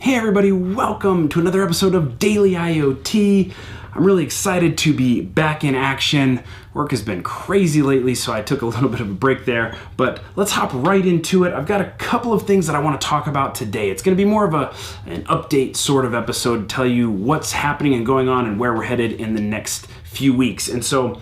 Hey everybody, welcome to another episode of Daily IoT. I'm really excited to be back in action. Work has been crazy lately, so I took a little bit of a break there, but let's hop right into it. I've got a couple of things that I want to talk about today. It's going to be more of an update sort of episode to tell you what's happening and going on and where we're headed in the next few weeks. And so,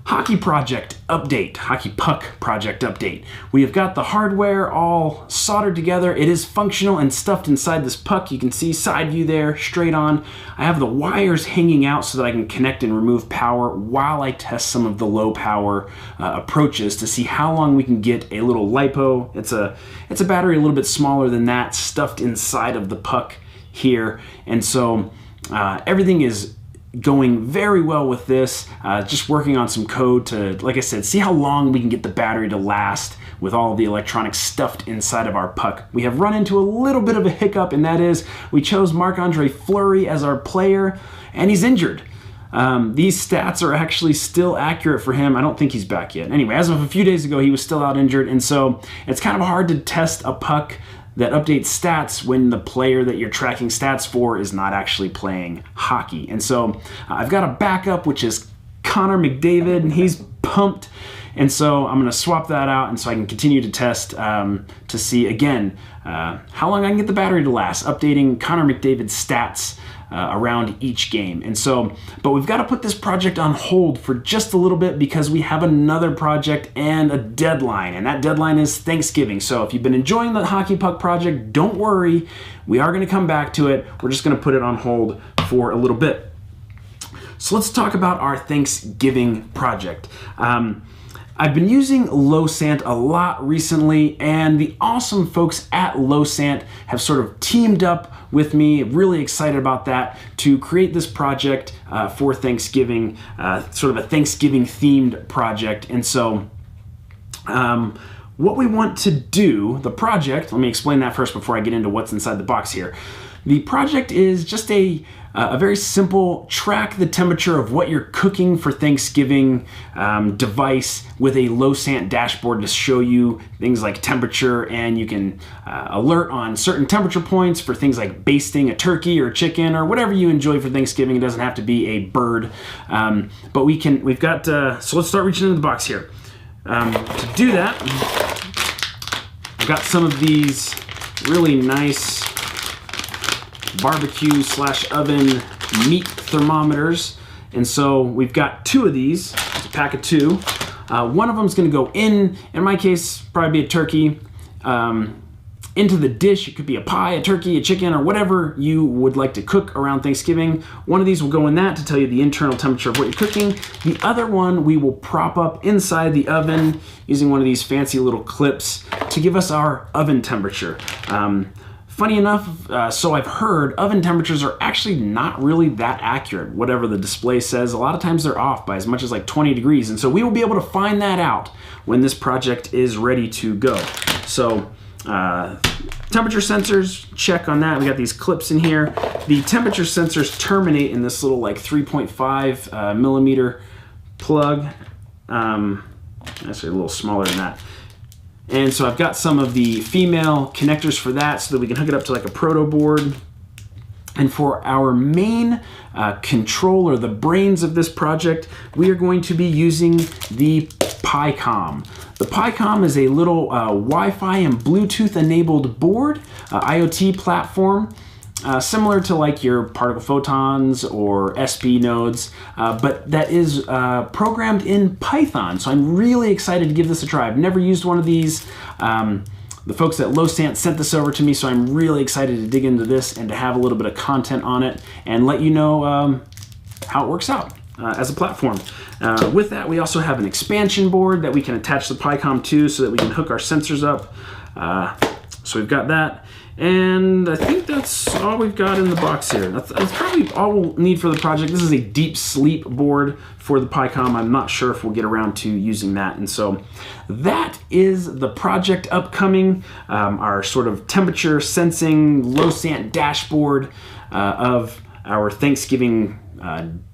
hockey project update, hockey puck project update. We have got the hardware all soldered together. It is functional and stuffed inside this puck. You can see side view there, straight on. I have the wires hanging out so that I can connect and remove power while I test some of the low power approaches to see how long we can get a little LiPo. It's a battery a little bit smaller than that, stuffed inside of the puck here. And so everything is going very well with this, just working on some code to, like I said, see how long we can get the battery to last with all of the electronics stuffed inside of our puck. We have run into a little bit of a hiccup, and that is we chose Marc-Andre Fleury as our player, and he's injured. These stats are actually still accurate for him. I don't think he's back yet. Anyway, as of a few days ago, he was still out injured, and so it's kind of hard to test a puck that updates stats when the player that you're tracking stats for is not actually playing hockey. And so I've got a backup, which is Connor McDavid, and he's pumped. And so I'm going to swap that out, and so I can continue to test to see, again, how long I can get the battery to last, updating Connor McDavid's stats around each game. And so, but we've got to put this project on hold for just a little bit because we have another project and a deadline, and that deadline is Thanksgiving. So if you've been enjoying the hockey puck project, don't worry, we are going to come back to it. We're just going to put it on hold for a little bit. So let's talk about our Thanksgiving project. I've been using Losant a lot recently, and the awesome folks at Losant have sort of teamed up with me, really excited about that, to create this project for Thanksgiving, sort of a Thanksgiving themed project. And so what we want to do, the project, let me explain that first before I get into what's inside the box here. The project is just a very simple track the temperature of what you're cooking for Thanksgiving device with a Losant dashboard to show you things like temperature, and you can alert on certain temperature points for things like basting a turkey or chicken or whatever you enjoy for Thanksgiving. It doesn't have to be a bird, but we've got, so let's start reaching into the box here. To do that, I've got some of these really nice barbecue / oven meat thermometers, and so we've got two of these. It's a pack of two. One of them is going to go in my case, probably be a turkey, into the dish. It could be a pie, a turkey, a chicken, or whatever you would like to cook around Thanksgiving. One of these will go in that to tell you the internal temperature of what you're cooking. The other one we will prop up inside the oven using one of these fancy little clips to give us our oven temperature. Funny enough, so I've heard, oven temperatures are actually not really that accurate. Whatever the display says, a lot of times they're off by as much as like 20 degrees. And so we will be able to find that out when this project is ready to go. So temperature sensors, check on that. We got these clips in here. The temperature sensors terminate in this little like 3.5 millimeter plug. Actually a little smaller than that. And so I've got some of the female connectors for that so that we can hook it up to like a proto board. And for our main controller, the brains of this project, we are going to be using the Pycom. The Pycom is a little Wi-Fi and Bluetooth enabled board, IoT platform. Similar to like your particle photons or SP nodes, but that is programmed in Python. So I'm really excited to give this a try. I've never used one of these. The folks at Losant sent this over to me, so I'm really excited to dig into this and to have a little bit of content on it and let you know how it works out as a platform. With that, we also have an expansion board that we can attach the Pycom to so that we can hook our sensors up. So we've got that. And I think that's all we've got in the box here. That's probably all we'll need for the project. This is a deep sleep board for the Pycom. I'm not sure if we'll get around to using that. And so that is the project upcoming, our sort of temperature sensing Losant dashboard of our Thanksgiving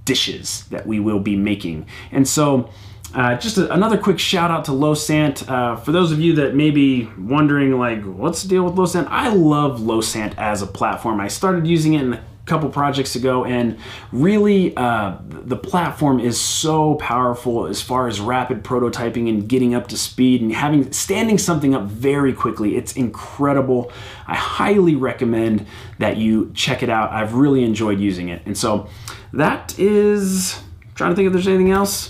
dishes that we will be making. And so Just another quick shout out to Losant. For those of you that may be wondering, like, what's the deal with Losant? I love Losant as a platform. I started using it in a couple projects ago, and really the platform is so powerful as far as rapid prototyping and getting up to speed and standing something up very quickly. It's incredible. I highly recommend that you check it out. I've really enjoyed using it. And so that is, trying to think if there's anything else.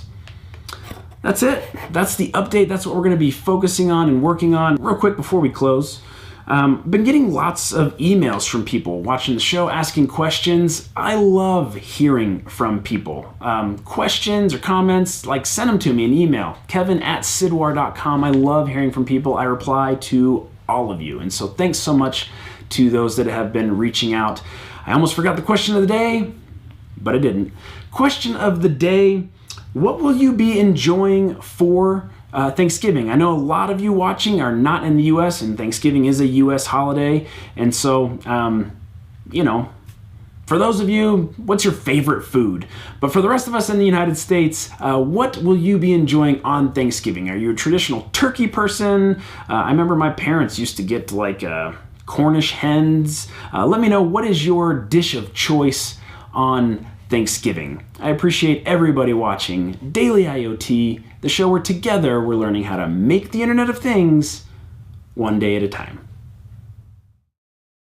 That's it. That's the update. That's what we're going to be focusing on and working on. Real quick before we close, been getting lots of emails from people watching the show, asking questions. I love hearing from people. Questions or comments, like, send them to me in email, kevin@sidwar.com. I love hearing from people. I reply to all of you. And so thanks so much to those that have been reaching out. I almost forgot the question of the day, but I didn't. Question of the day: what will you be enjoying for Thanksgiving? I know a lot of you watching are not in the US, and Thanksgiving is a US holiday. And so, you know, for those of you, what's your favorite food? But for the rest of us in the United States, what will you be enjoying on Thanksgiving? Are you a traditional turkey person? I remember my parents used to get like Cornish hens. Let me know, what is your dish of choice on Thanksgiving? I appreciate everybody watching Daily IoT, the show where together we're learning how to make the Internet of Things one day at a time.